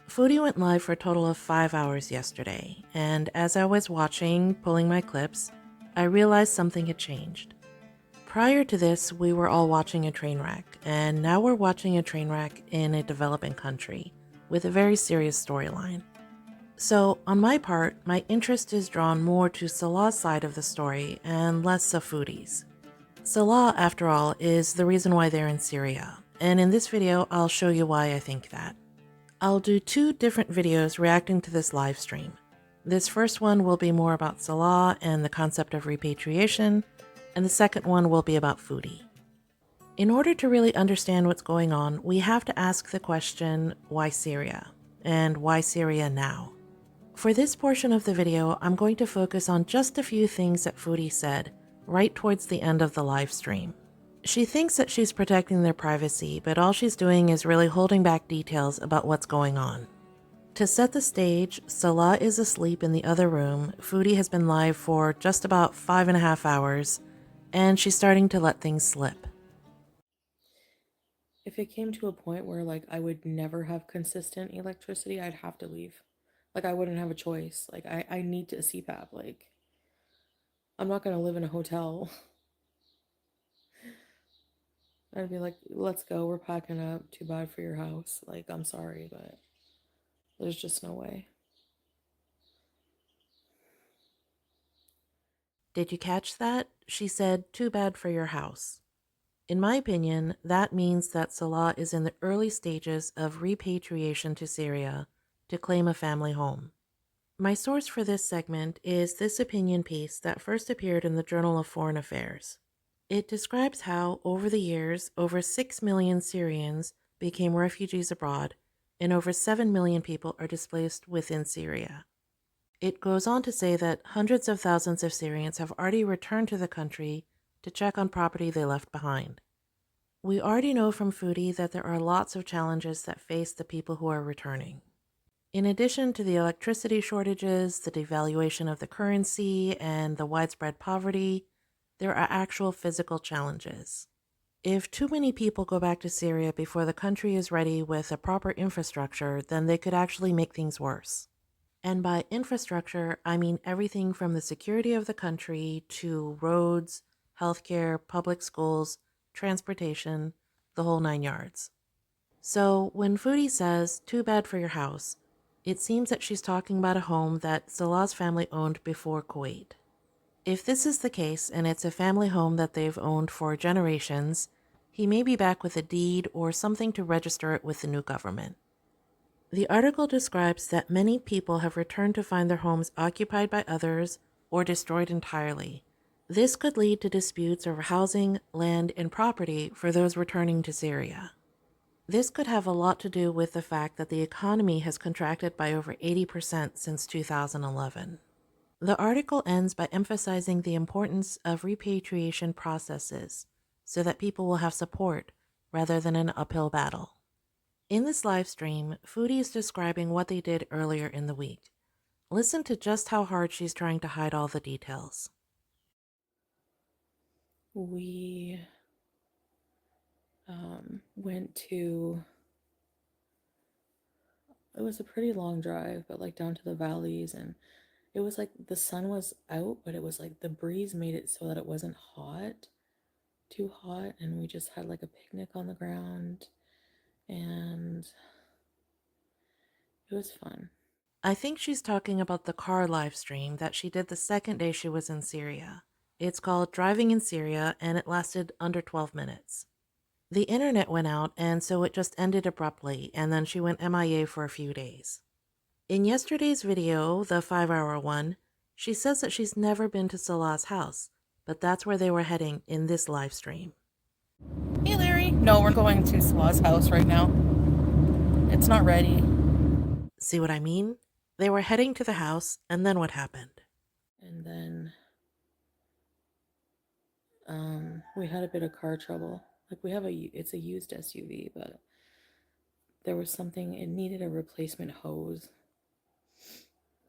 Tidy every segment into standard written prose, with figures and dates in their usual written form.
Foodie went live for a total of 5 hours yesterday, and as I was watching, pulling my clips, I realized something had changed. Prior to this, we were all watching a train wreck, and now we're watching a train wreck in a developing country with a very serious storyline. So, on my part, my interest is drawn more to Salah's side of the story and less of Foodie's. Salah, after all, is the reason why they're in Syria, and in this video, I'll show you why I think that. I'll do 2 different videos reacting to this live stream. This first one will be more about Salah and the concept of repatriation, and the second one will be about Foodie. In order to really understand what's going on, we have to ask the question, why Syria? And why Syria now? For this portion of the video, I'm going to focus on just a few things that Foodie said right towards the end of the live stream. She thinks that she's protecting their privacy, but all she's doing is really holding back details about what's going on. To set the stage, Salah is asleep in the other room. Foodie has been live for just about 5.5 hours, and she's starting to let things slip. If it came to a point where I would never have consistent electricity, I'd have to leave. I wouldn't have a choice. I need a CPAP. I'm not gonna live in a hotel. I'd be like, let's go, we're packing up. Too bad for your house. I'm sorry, but there's just no way. Did you catch that? She said, too bad for your house. In my opinion, that means that Salah is in the early stages of repatriation to Syria to claim a family home. My source for this segment is this opinion piece that first appeared in the Journal of Foreign Affairs. It describes how, over the years, over 6 million Syrians became refugees abroad, and over 7 million people are displaced within Syria. It goes on to say that hundreds of thousands of Syrians have already returned to the country to check on property they left behind. We already know from Foodie that there are lots of challenges that face the people who are returning. In addition to the electricity shortages, the devaluation of the currency, and the widespread poverty, there are actual physical challenges. If too many people go back to Syria before the country is ready with a proper infrastructure, then they could actually make things worse. And by infrastructure, I mean everything from the security of the country to roads, healthcare, public schools, transportation, the whole 9 yards. So when Foodie says, too bad for your house, it seems that she's talking about a home that Salah's family owned before Kuwait. If this is the case, and it's a family home that they've owned for generations, he may be back with a deed or something to register it with the new government. The article describes that many people have returned to find their homes occupied by others or destroyed entirely. This could lead to disputes over housing, land, and property for those returning to Syria. This could have a lot to do with the fact that the economy has contracted by over 80% since 2011. The article ends by emphasizing the importance of repatriation processes so that people will have support rather than an uphill battle. In this live stream, Foodie is describing what they did earlier in the week. Listen to just how hard she's trying to hide all the details. We went to, it was a pretty long drive, but down to the valleys, and it was the sun was out, but it was the breeze made it so that it wasn't too hot, and we just had a picnic on the ground, and it was fun. I think she's talking about the car live stream that she did the second day she was in Syria. It's called Driving in Syria, and it lasted under 12 minutes. The internet went out, and so it just ended abruptly, and then she went MIA for a few days. In yesterday's video, the 5-hour one, she says that she's never been to Salah's house, but that's where they were heading in this live stream. Hey, Larry. No, we're going to Salah's house right now. It's not ready. See what I mean? They were heading to the house, and then what happened? And then we had a bit of car trouble. It's a used SUV, but there was something, it needed a replacement hose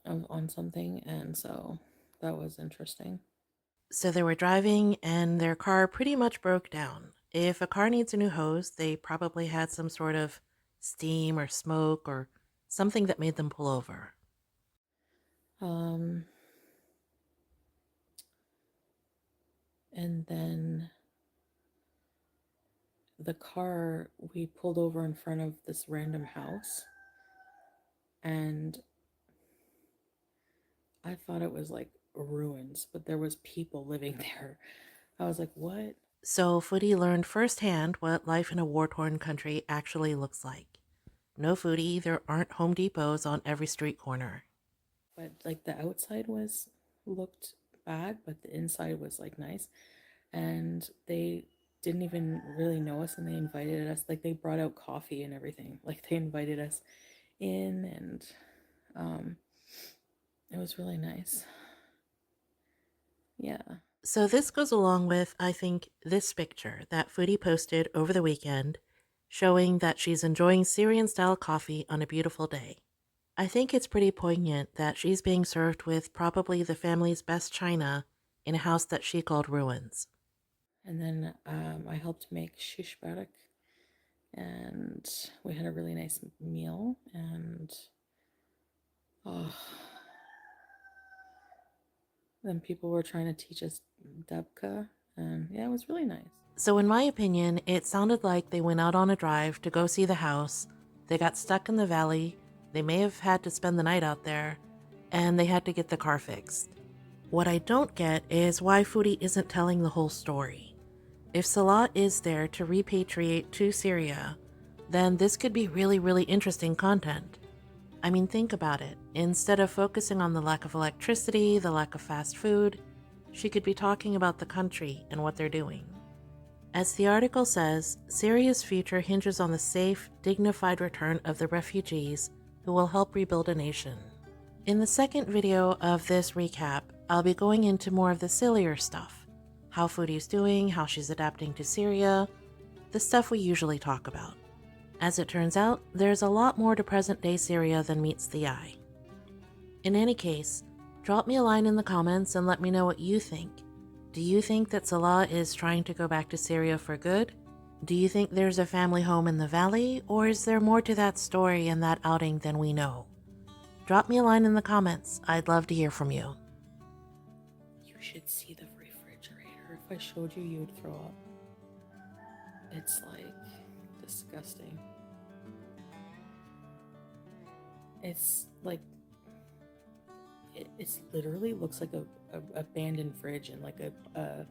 on something, and so that was interesting. So they were driving, and their car pretty much broke down. If a car needs a new hose, they probably had some sort of steam or smoke or something that made them pull over. Um, and then the car, we pulled over in front of this random house, and I thought it was like ruins, but there was people living there. I was like, what? So Foodie learned firsthand what life in a war-torn country actually looks like. No Foodie, there aren't Home Depots on every street corner. But like the outside was looked bad, but the inside was like nice. And they didn't even really know us, and they invited us, like they brought out coffee and everything. Like they invited us in, and um it was really nice. Yeah. So this goes along with, I think, this picture that Foodie posted over the weekend showing that she's enjoying Syrian-style coffee on a beautiful day. I think it's pretty poignant that she's being served with probably the family's best china in a house that she called ruins. And then I helped make shish barak, and we had a really nice meal. And oh, then people were trying to teach us dabka, and yeah, it was really nice. So in my opinion, it sounded like they went out on a drive to go see the house, they got stuck in the valley, they may have had to spend the night out there, and they had to get the car fixed. What I don't get is why Foodie isn't telling the whole story. If Salah is there to repatriate to Syria, then this could be really, really interesting content. I mean, think about it. Instead of focusing on the lack of electricity, the lack of fast food, she could be talking about the country and what they're doing. As the article says, Syria's future hinges on the safe, dignified return of the refugees who will help rebuild a nation. In the second video of this recap, I'll be going into more of the sillier stuff. How Foodie's doing, how she's adapting to Syria, the stuff we usually talk about. As it turns out, there's a lot more to present-day Syria than meets the eye. In any case, drop me a line in the comments and let me know what you think. Do you think that Salah is trying to go back to Syria for good? Do you think there's a family home in the valley, or is there more to that story and that outing than we know? Drop me a line in the comments. I'd love to hear from you. You should see the refrigerator. If I showed you, you would throw up. It's like disgusting. It's like it's literally looks like a abandoned fridge and like a